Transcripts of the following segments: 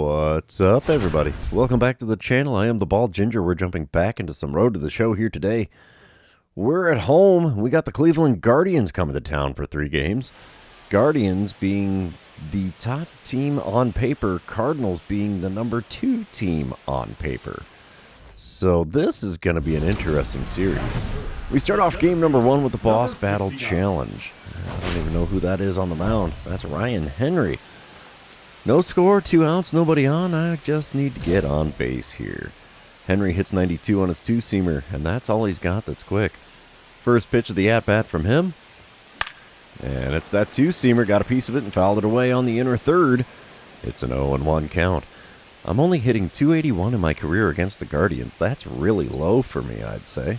What's up, everybody? Welcome back to the channel. I am the Bald Ginger. We're jumping back into some Road to the Show here today. We're at home. We got the Cleveland Guardians coming to town for 3 games. Guardians being the top team on paper, Cardinals being the number 2 team on paper. So this is going to be an interesting series. We start off game number 1 with the Boss Battle Challenge. I don't even know who that is on the mound. That's Ryan Henry. No score, 2 outs, nobody on. I just need to get on base here. Henry hits 92 on his 2-seamer, and that's all he's got that's quick. First pitch of the at-bat from him. And it's that 2-seamer, got a piece of it and fouled it away on the inner third. It's an 0-1 count. I'm only hitting .281 in my career against the Guardians. That's really low for me, I'd say.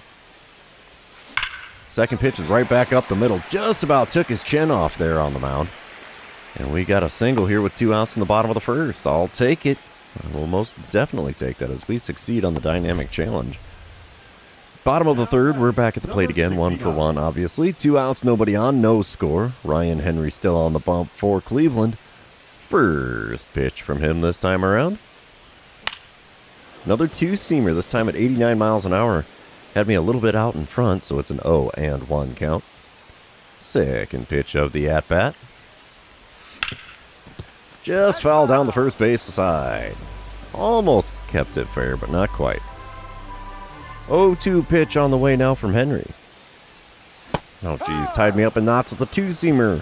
Second pitch is right back up the middle. Just about took his chin off there on the mound. And we got a single here with 2 outs in the bottom of the first. I'll take it. I will most definitely take that as we succeed on the dynamic challenge. Bottom of the third, we're back at the plate again, 1 for 1, obviously. 2 outs, nobody on, no score. Ryan Henry still on the bump for Cleveland. First pitch from him this time around. Another 2-seamer, this time at 89 miles an hour. Had me a little bit out in front, so it's an 0-1 count. Second pitch of the at-bat. Just fouled down the first base side. Almost kept it fair, but not quite. 0-2 pitch on the way now from Henry. Oh, geez, tied me up in knots with a 2-seamer.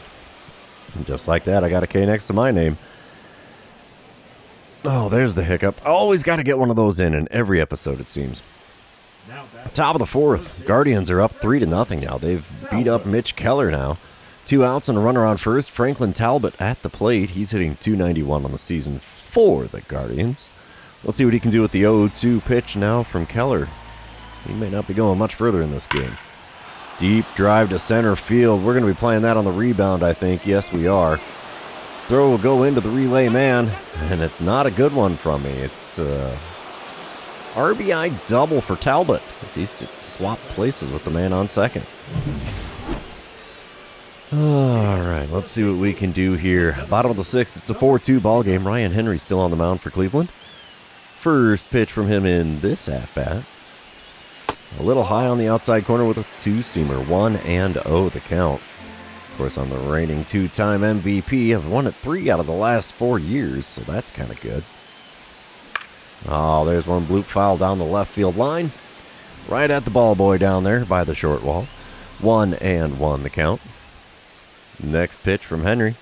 And just like that, I got a K next to my name. Oh, there's the hiccup. Always got to get one of those in every episode, it seems. Top of the fourth. Guardians are up 3-0 now. They've beat up Mitch Keller now. 2 outs and a runner on first. Franklin Talbot at the plate. He's hitting .291 on the season for the Guardians. Let's see what he can do with the 0-2 pitch now from Keller. He may not be going much further in this game. Deep drive to center field. We're going to be playing that on the rebound, I think. Yes, we are. Throw will go into the relay man, and it's not a good one from me. It's RBI double for Talbot as he swapped places with the man on second. All right, let's see what we can do here. Bottom of the 6th, it's a 4-2 ball game. Ryan Henry still on the mound for Cleveland. First pitch from him in this at-bat. A little high on the outside corner with a 2-seamer. 1-0 the count. Of course, I'm the reigning 2-time MVP. I've won it 3 out of the last 4 years, so that's kind of good. Oh, there's one bloop foul down the left field line. Right at the ball boy down there by the short wall. 1-1 the count. Next pitch from Henry.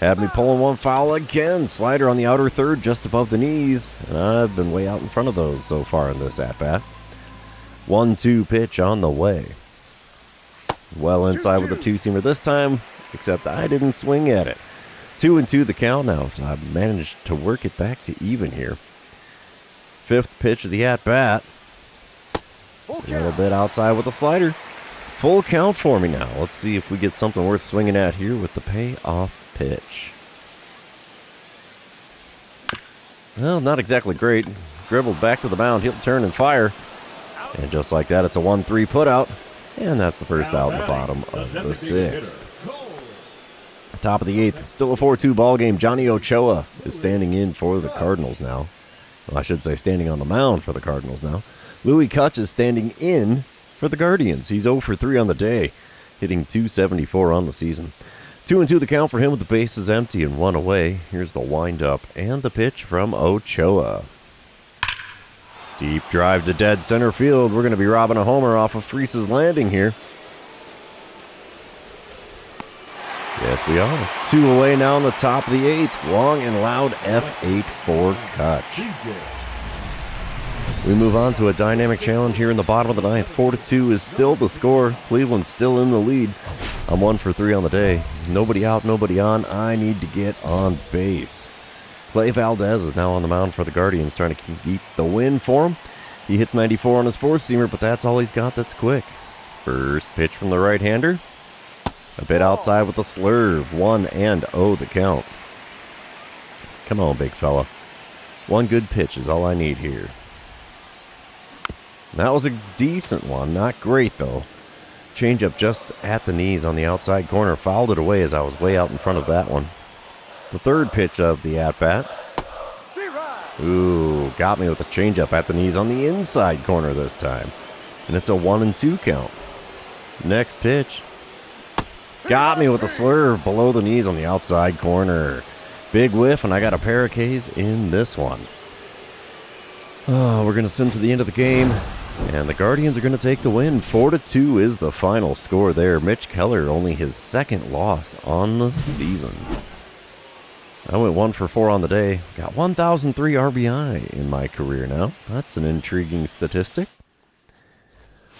Had me pulling one foul again. Slider on the outer third just above the knees. And I've been way out in front of those so far in this at-bat. 1-2 pitch on the way. Well inside with a 2-seamer this time, except I didn't swing at it. 2-2 the count now. So I've managed to work it back to even here. 5th pitch of the at-bat. A little bit outside with a slider. Full count for me now. Let's see if we get something worth swinging at here with the payoff pitch. Well, not exactly great. Dribbled back to the mound. He'll turn and fire. And just like that, it's a 1-3 putout. And that's the first out in the bottom of the 6th. Top of the 8th. Still a 4-2 ball game. Johnny Ochoa is standing in for the Cardinals now. Well, I should say standing on the mound for the Cardinals now. Louis Kutch is standing in for the Guardians. He's 0 for 3 on the day, hitting .274 on the season. 2-2 the count for him with the bases empty and 1 away. Here's the windup and the pitch from Ochoa. Deep drive to dead center field. We're going to be robbing a homer off of Freese's landing here. Yes, we are. 2 away now in the top of the 8th. Long and loud F8 for Kutch. We move on to a dynamic challenge here in the bottom of the 9th. 4-2 is still the score. Cleveland's still in the lead. I'm 1 for 3 on the day. Nobody out, nobody on. I need to get on base. Clay Valdez is now on the mound for the Guardians, trying to keep the win for him. He hits 94 on his 4-seamer, but that's all he's got that's quick. First pitch from the right-hander. A bit outside with a slurve. 1-0 the count. Come on, big fella. One good pitch is all I need here. That was a decent one. Not great, though. Changeup just at the knees on the outside corner. Fouled it away as I was way out in front of that one. The third pitch of the at-bat. Ooh, got me with a changeup at the knees on the inside corner this time. And it's a 1-2 count. Next pitch. Got me with a slurve below the knees on the outside corner. Big whiff, and I got a pair of Ks in this one. Oh, we're going to sim to the end of the game. And the Guardians are going to take the win. 4-2 is the final score there. Mitch Keller, only his second loss on the season. I went 1 for 4 on the day. Got 1,003 RBI in my career now. That's an intriguing statistic.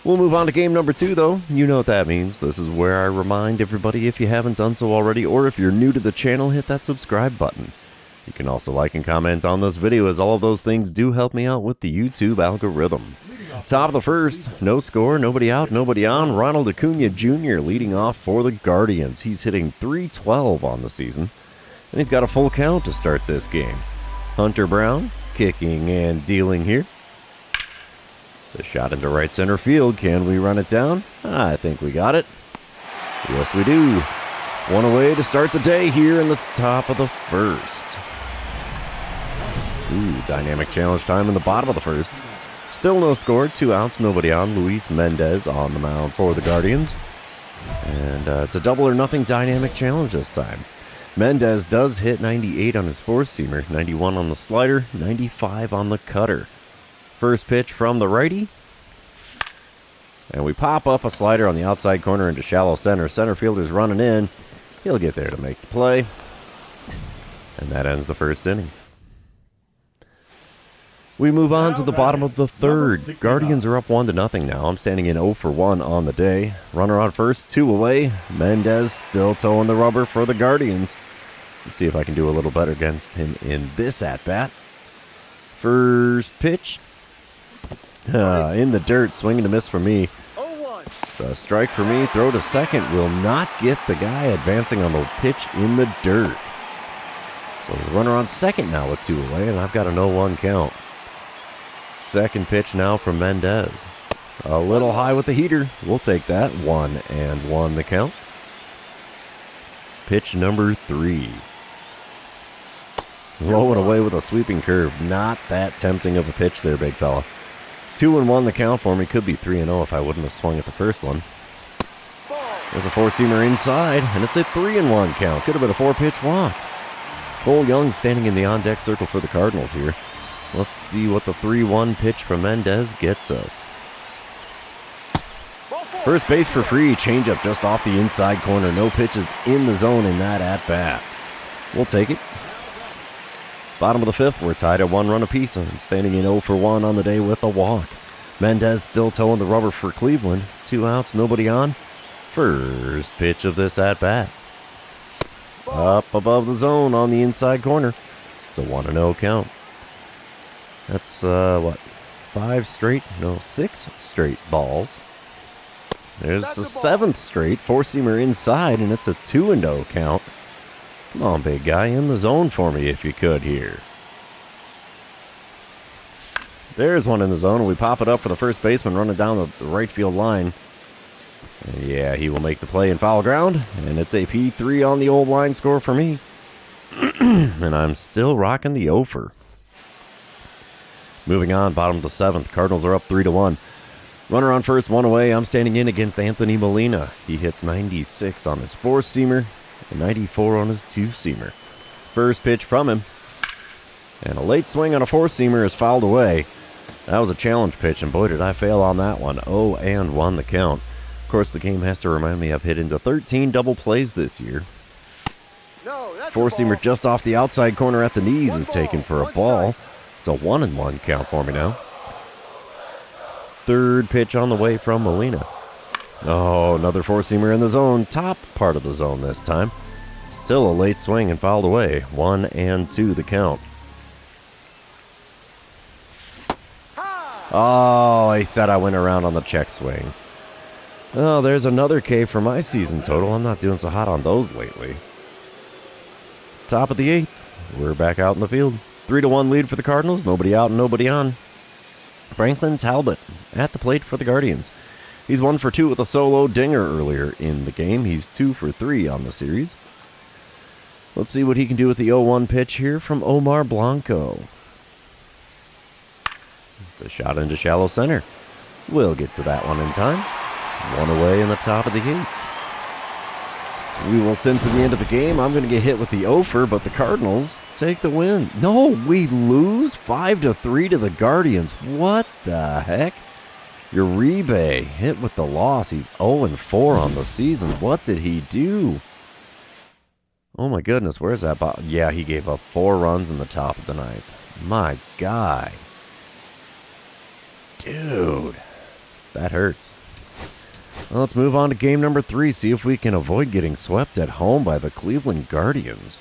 We'll move on to game number 2, though. You know what that means. This is where I remind everybody, if you haven't done so already, or if you're new to the channel, hit that subscribe button. You can also like and comment on this video, as all of those things do help me out with the YouTube algorithm. Top of the first, no score, nobody out, nobody on. Ronald Acuna Jr. leading off for the Guardians. He's hitting .312 on the season, and he's got a full count to start this game. Hunter Brown kicking and dealing here. It's a shot into right center field. Can we run it down? I think we got it. Yes, we do. One away to start the day here in the top of the first. Ooh, dynamic challenge time in the bottom of the first. Still no score, 2 outs, nobody on. Luis Mendez on the mound for the Guardians. And it's a double or nothing dynamic challenge this time. Mendez does hit 98 on his four-seamer, 91 on the slider, 95 on the cutter. First pitch from the righty. And we pop up a slider on the outside corner into shallow center. Center fielder's running in. He'll get there to make the play. And that ends the first inning. We move on to the bottom of the third. Guardians are up 1-0 now. I'm standing in 0 for 1 on the day. Runner on first, 2 away. Mendez still towing the rubber for the Guardians. Let's see if I can do a little better against him in this at-bat. First pitch. In the dirt, swing and a miss for me. It's a strike for me. Throw to second will not get the guy advancing on the pitch in the dirt. So there's a runner on second now with 2 away, and I've got a 0-1 count. Second pitch now from Mendez. A little high with the heater. We'll take that. 1-1 the count. Pitch number 3. Low and away with a sweeping curve. Not that tempting of a pitch there, big fella. 2-1 the count for me. Could be 3-0 if I wouldn't have swung at the first one. There's a four-seamer inside, and it's a 3-1 count. Could have been a 4-pitch walk. Cole Young standing in the on-deck circle for the Cardinals here. Let's see what the 3-1 pitch from Mendez gets us. First base for free. Changeup just off the inside corner. No pitches in the zone in that at-bat. We'll take it. Bottom of the fifth, we're tied at 1 run apiece. I'm standing in 0 for 1 on the day with a walk. Mendez still towing the rubber for Cleveland. 2 outs, nobody on. First pitch of this at-bat. Up above the zone on the inside corner. It's a 1-0 count. That's, 6 straight balls. There's the 7th straight. Four-seamer inside, and it's a 2-0 count. Come on, big guy, in the zone for me if you could here. There's one in the zone, and we pop it up for the first baseman running down the right field line. And yeah, he will make the play in foul ground, and it's a P3 on the old line score for me. And I'm still rocking the over. Moving on, bottom of the 7th, Cardinals are up 3-1. Runner on first, 1 away. I'm standing in against Anthony Molina. He hits 96 on his four-seamer and 94 on his two-seamer. First pitch from him. And a late swing on a four-seamer is fouled away. That was a challenge pitch, and boy, did I fail on that one. 0-1 the count. Of course, the game has to remind me I've hit into 13 double plays this year. Four-seamer just off the outside corner at the knees is taken for a ball. It's a 1-1 count for me now. Third pitch on the way from Molina. Oh, another four-seamer in the zone. Top part of the zone this time. Still a late swing and fouled away. 1-2 the count. Oh, he said I went around on the check swing. Oh, there's another K for my season total. I'm not doing so hot on those lately. Top of the 8th. We're back out in the field. 3-1 lead for the Cardinals. Nobody out and nobody on. Franklin Talbot at the plate for the Guardians. He's 1 for 2 with a solo dinger earlier in the game. He's 2 for 3 on the series. Let's see what he can do with the 0-1 pitch here from Omar Blanco. It's a shot into shallow center. We'll get to that one in time. One away in the top of the 8th. We will sim to the end of the game. I'm going to get hit with the offer, but the Cardinals take the win. No, we lose 5-3 to the Guardians. What the heck? Uribe hit with the loss. He's 0-4 on the season. What did he do? Oh my goodness, where's that ball? Yeah, he gave up 4 runs in the top of the 9th. My guy. Dude, that hurts. Well, let's move on to game number 3, see if we can avoid getting swept at home by the Cleveland Guardians.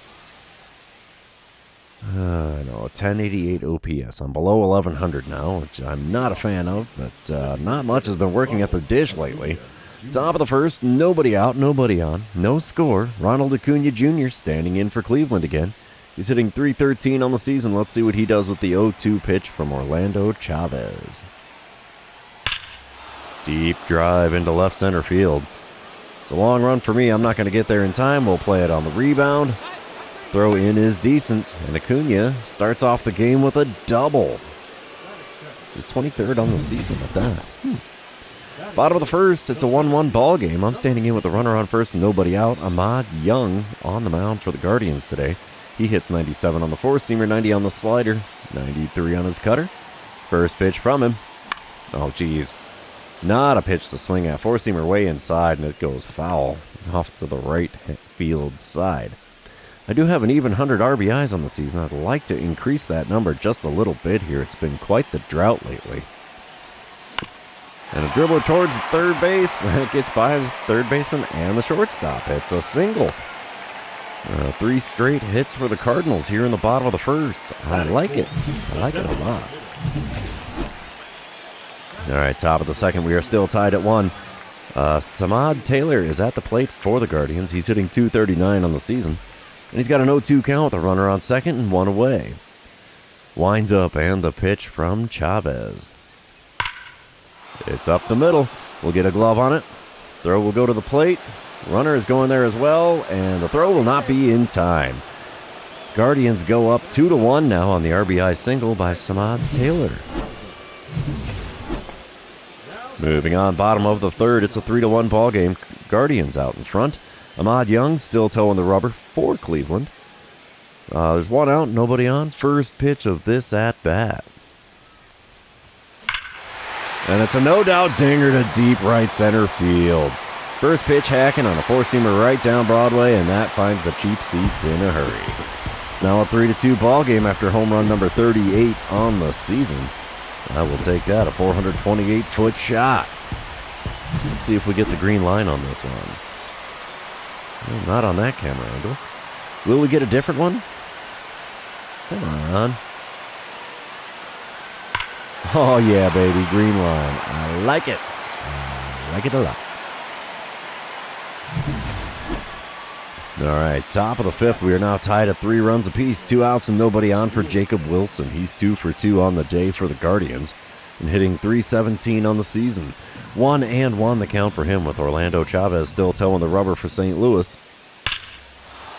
I know, a 1088 OPS. I'm below 1100 now, which I'm not a fan of, but not much has been working at the dish lately. Top of the first, nobody out, nobody on. No score. Ronald Acuna Jr. standing in for Cleveland again. He's hitting .313 on the season. Let's see what he does with the 0-2 pitch from Orlando Chavez. Deep drive into left center field. It's a long run for me. I'm not going to get there in time. We'll play it on the rebound. Throw in is decent, and Acuna starts off the game with a double. His 23rd on the season at that. Bottom of the first, it's a 1-1 ball game. I'm standing in with the runner on first, nobody out. Ahmad Young on the mound for the Guardians today. He hits 97 on the four-seamer, 90 on the slider, 93 on his cutter. First pitch from him. Oh, geez. Not a pitch to swing at. Four-seamer way inside, and it goes foul off to the right field side. I do have an even 100 RBIs on the season. I'd like to increase that number just a little bit here. It's been quite the drought lately. And a dribbler towards third base. It gets by his third baseman and the shortstop. It's a single. 3 straight hits for the Cardinals here in the bottom of the first. I like it. I like it a lot. All right, top of the second. We are still tied at 1. Samad Taylor is at the plate for the Guardians. He's hitting .239 on the season. And he's got an 0-2 count with a runner on second and 1 away. Winds up and the pitch from Chavez. It's up the middle. We'll get a glove on it. Throw will go to the plate. Runner is going there as well, and the throw will not be in time. Guardians go up 2-1 now on the RBI single by Samad Taylor. Moving on, bottom of the third, it's a 3-1 ball game. Guardians out in front. Ahmad Young still towing the rubber for Cleveland. There's 1 out, nobody on. First pitch of this at-bat. And it's a no-doubt dinger to deep right center field. First pitch hacking on a four-seamer right down Broadway, and that finds the cheap seats in a hurry. It's now a 3-2 ball game after home run number 38 on the season. I will take that, a 428-foot shot. Let's see if we get the green line on this one. Well, not on that camera angle. Will we get a different one? Come on. Oh, yeah, baby. Green line. I like it. I like it a lot. All right, top of the 5th. We are now tied at 3 runs apiece. 2 outs and nobody on for Jacob Wilson. He's 2 for 2 on the day for the Guardians and hitting .317 on the season. 1-1 the count for him with Orlando Chavez still towing the rubber for St. Louis.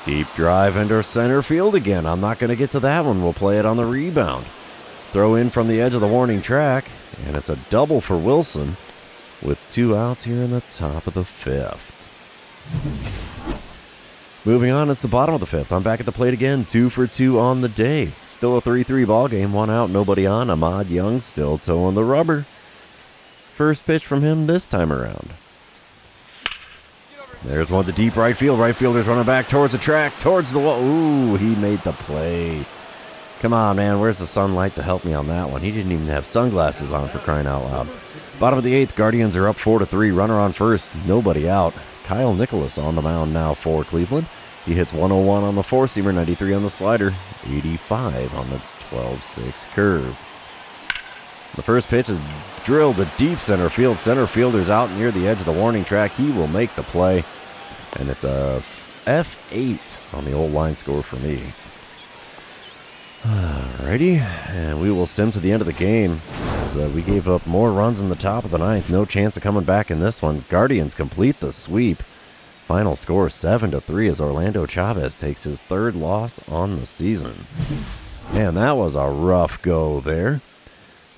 Deep drive into center field again. I'm not going to get to that one. We'll play it on the rebound. Throw in from the edge of the warning track, and it's a double for Wilson with 2 outs here in the top of the 5th. Moving on, it's the bottom of the 5th. I'm back at the plate again, 2 for 2 on the day. Still a 3-3 ball game, 1 out, nobody on. Ahmad Young still towing the rubber. First pitch from him this time around. There's one to deep right field. Right fielder's running back towards the track, towards the wall. Ooh, he made the play. Come on, man. Where's the sunlight to help me on that one? He didn't even have sunglasses on, for crying out loud. Bottom of the 8th, Guardians are up 4-3. Runner on first, nobody out. Kyle Nicholas on the mound now for Cleveland. He hits 101 on the four-seamer, 93 on the slider, 85 on the 12-6 curve. The first pitch is drilled to deep center field. Center fielder's out near the edge of the warning track. He will make the play. And it's a F8 on the old line score for me. Alrighty, and we will sim to the end of the game as we gave up more runs in the top of the 9th. No chance of coming back in this one. Guardians complete the sweep. Final score 7-3 as Orlando Chavez takes his third loss on the season. Man, that was a rough go there.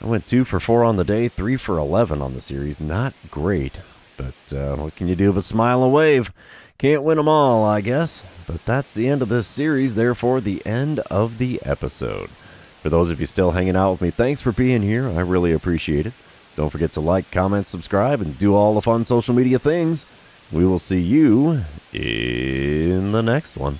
I went 2 for 4 on the day, 3 for 11 on the series. Not great, but what can you do but smile and wave? Can't win them all, I guess. But that's the end of this series, therefore the end of the episode. For those of you still hanging out with me, thanks for being here. I really appreciate it. Don't forget to like, comment, subscribe, and do all the fun social media things. We will see you in the next one.